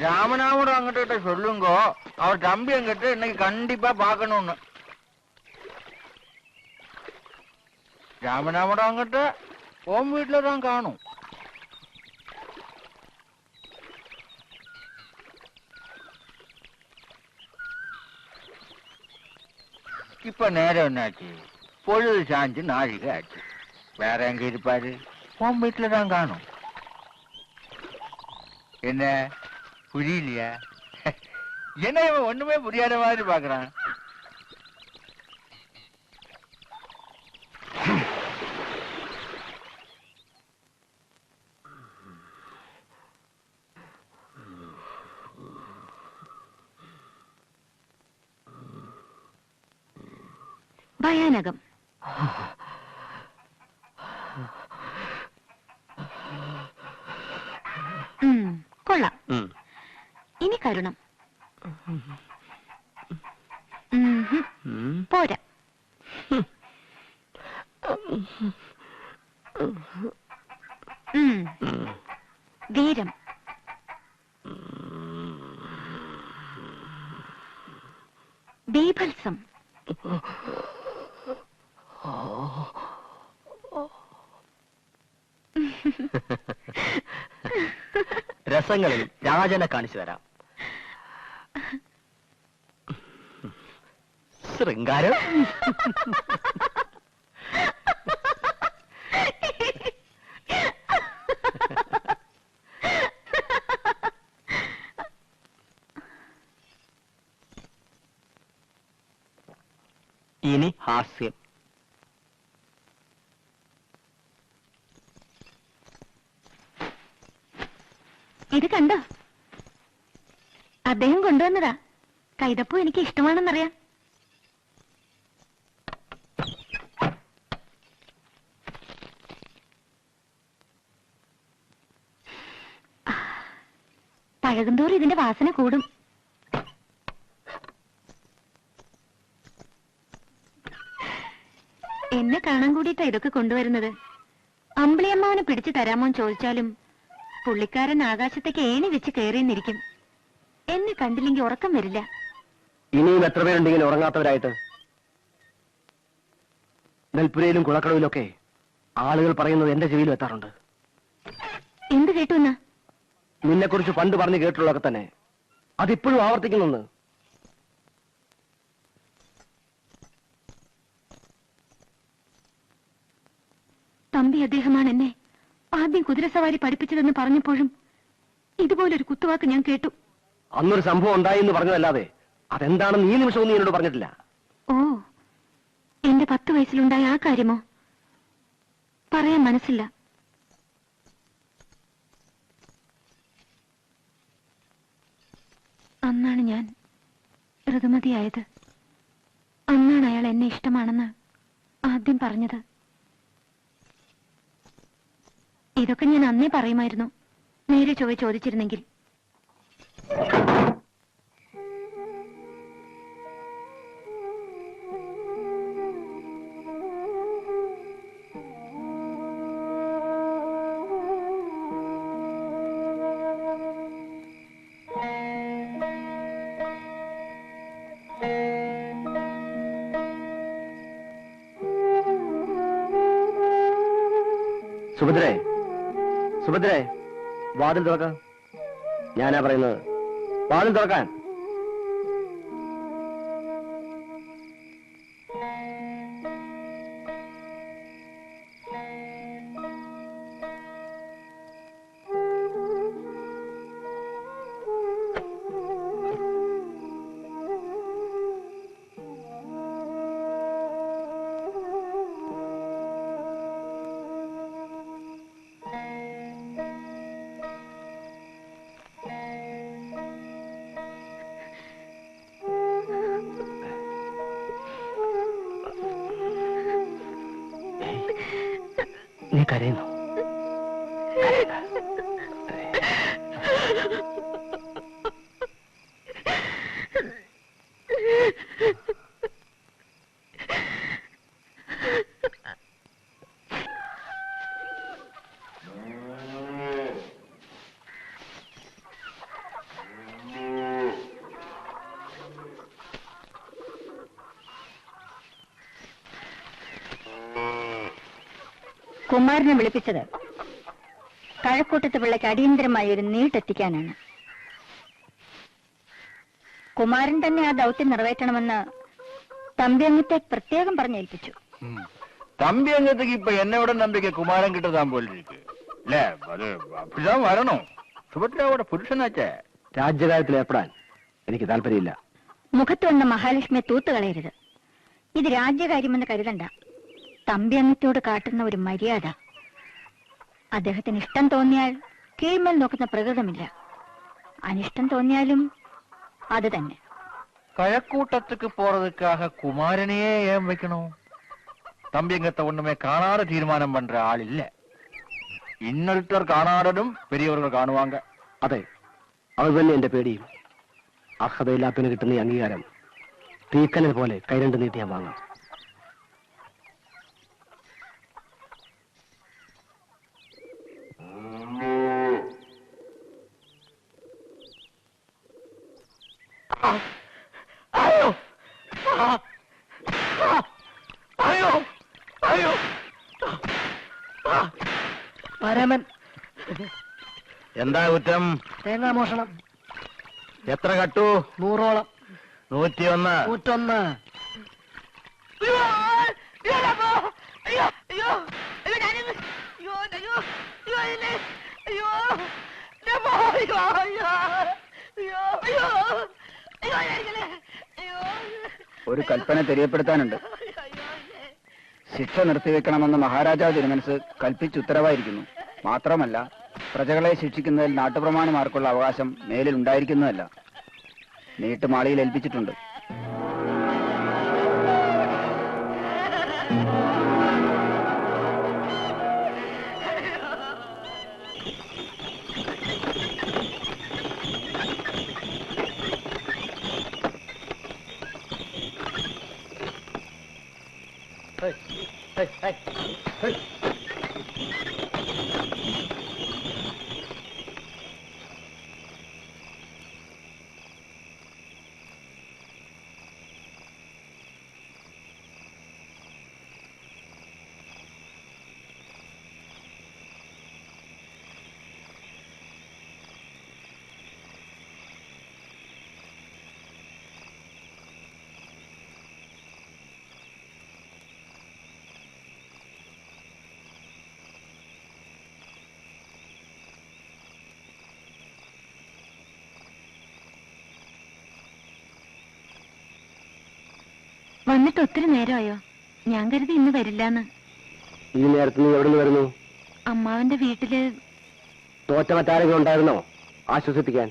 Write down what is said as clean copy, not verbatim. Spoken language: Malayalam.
ராமனாவோட அங்கிட்ட சொல்லுங்க, அவர் தம்பி என்கிட்ட இன்னைக்கு கண்டிப்பா பாக்கணும்னு. ராமனாவோட அங்கிட்ட உன் வீட்டுல தான் காணும். இப்ப நேரம் என்னாச்சு? பொழுது சாஞ்சு நாழிகை ஆச்சு. வேற எங்க இருப்பாரு? உன் வீட்டுல தான் காணும். என்ன புரியலையா? என்ன இவன் ஒண்ணுமே புரியாத மாதிரி பாக்குறான். ഭയാനകം. കൊള്ളാം. ഇനി കരുണം. പോരാ. വീരം. ബീഭത്സം. രസങ്ങളിൽ രാജനെ കാണിച്ചു തരാം. ശൃംഗാരം. ഇനി ഹാസ്യം. ഇത് കണ്ടോ? അദ്ദേഹം കൊണ്ടുവന്നതാ. കൈതപ്പൂ എനിക്ക് ഇഷ്ടമാണെന്നറിയാം. പഴകുന്തോറും ഇതിന്റെ വാസന കൂടും. എന്നെ കാണാൻ കൂടിയിട്ടാ ഇതൊക്കെ കൊണ്ടുവരുന്നത്. അമ്പിളിയമ്മാവനെ പിടിച്ചു തരാമോന്ന് ചോദിച്ചാലും പുള്ളിക്കാരൻ ആകാശത്തേക്ക് ഏണി വെച്ച് കയറിയെന്നിരിക്കും. എന്നെ കണ്ടില്ലെങ്കിൽ ഉറക്കം വരില്ല. ഇനിയും എത്ര പേരുണ്ടെങ്കിലും ഉറങ്ങാത്തവരായിട്ട്? നെൽപ്പുരയിലും കുളക്കടവിലൊക്കെ ആളുകൾ പറയുന്നത് എന്റെ ചെവിയിലും എത്താറുണ്ട്. എന്ത് കേട്ടു എന്നാ? നിന്നെക്കുറിച്ച് പണ്ട് പറഞ്ഞു കേട്ടുള്ളതൊക്കെ തന്നെ. അതിപ്പോഴും ആവർത്തിക്കുന്നെന്ന്. തമ്പി അദ്ദേഹമാണ് എന്നെ ആദ്യം കുതിരസവാരി പഠിപ്പിച്ചതെന്ന് പറഞ്ഞപ്പോഴും ഇതുപോലൊരു കുത്തുവാക്ക് ഞാൻ കേട്ടു. അന്നൊരു സംഭവം ഉണ്ടായി എന്ന് പറഞ്ഞതല്ലാതെ അതെന്താണെന്ന് ഈ നിമിഷവും നീ എന്നോട് പറഞ്ഞിട്ടില്ല. ഓ, എന്റെ 10 വയസ്സിലുണ്ടായ ആ കാര്യമോ? പറയാൻ മനസ്സില്ല. അന്നാണ് ഞാൻ ഋതുമതിയായത്. അന്നാണ് അയാൾ എന്നെ ഇഷ്ടമാണെന്ന് ആദ്യം പറഞ്ഞത്. ഇതൊക്കെ ഞാൻ അന്നേ പറയുമായിരുന്നു, നേരെ ചോദിച്ചിരുന്നെങ്കിൽ. സുഭദ്രേ, സുഭദ്രേ, വാതിൽ തുറക്കാം. ഞാനാ പറയുന്നത്, വാതിൽ തുറക്കാൻ. നീ കരയുന്നു. കുമാരനെ വിളിപ്പിച്ചത് കഴക്കൂട്ടത്ത് പിള്ളയ്ക്ക് അടിയന്തരമായി ഒരു നീട്ടെത്തിക്കാനാണ്. കുമാരൻ തന്നെ ആ ദൗത്യം നിറവേറ്റണമെന്ന് തമ്പിയങ്ങത്തെ പ്രത്യേകം പറഞ്ഞേൽപ്പിച്ചു. തമ്പിയങ്ങത്തേക്ക് ഇപ്പൊ എന്നോட നമ്പിക്ക കുമാരൻ കിട്ടതാൻ പോലിരിക്കും അല്ലേ? അത് അഭിഷാം വരണോ? സുഭദ്രയുടെ പുരുഷനാച്ചേ. രാജ്യകാര്യത്തിൽ ഏർപ്പെടാൻ എനിക്ക് താല്പര്യമില്ല. മുഖത്ത് വന്ന മഹാലക്ഷ്മിയെ തൂത്തുകളയരുത്. ഇത് രാജ്യകാര്യമെന്ന് കരുതണ്ട. തമ്പിയങ്ങത്തോട് കാട്ടുന്ന ഒരു മര്യാദ. അദ്ദേഹത്തിന് ഇഷ്ടം തോന്നിയാൽ കീഴ്മേൽ നോക്കുന്ന പ്രകൃതമില്ല. അനിഷ്ടം തോന്നിയാലും അത് തന്നെ. കഴക്കൂട്ടத்துக்கு போறதுக்காக குமாரனையே ஏன் வைக்கணும்? தம்பியங்கத்தை ஒண்ணுமே காணாத தீர்மானம் பண்ற ஆள் இல்ல. இன்னொருத்தர் കാണാടതും പെരിയവர்கள் കാണുവാങ്ക. അതെ, അത് തന്നെ എന്റെ പേടിയും. അർഹതയില്ലാത്തതിന് കിട്ടുന്ന ഈ അംഗീകാരം തീക്കനൽ പോലെ കൈരണ്ട് നീട്ടി ഞാൻ വാങ്ങാം. പരമൻ എന്താ കുറ്റം? തേങ്ങാമോഷണം. എത്ര കട്ടു? 100ഓളം. 101. 101. ഒരു കൽപ്പന തെരിയപ്പെടുത്താനുണ്ട്. ശിക്ഷ നിർത്തിവെക്കണമെന്ന് മഹാരാജാവ് തിരുമനസ് കൽപ്പിച്ചുത്തരവായിരിക്കുന്നു. മാത്രമല്ല, പ്രജകളെ ശിക്ഷിക്കുന്നതിൽ നാട്ടുപ്രമാണിമാർക്കുള്ള അവകാശം മേലിൽ ഉണ്ടായിരിക്കുന്നതല്ല. നീട്ടുമാളിയിൽ ഏൽപ്പിച്ചിട്ടുണ്ട്. വന്നിട്ട് ഒത്തിരി നേരമായോ? ഞാൻ കരുതി ഇന്ന് വരില്ലാന്ന്. ഈ നേരത്ത് നീ എവിടെ നിന്ന് വരുന്നു? അമ്മാവന്റെ വീട്ടില് തോറ്റ മറ്റാരെങ്കിലും ഉണ്ടായിരുന്നോ ആശ്വസിപ്പിക്കാൻ?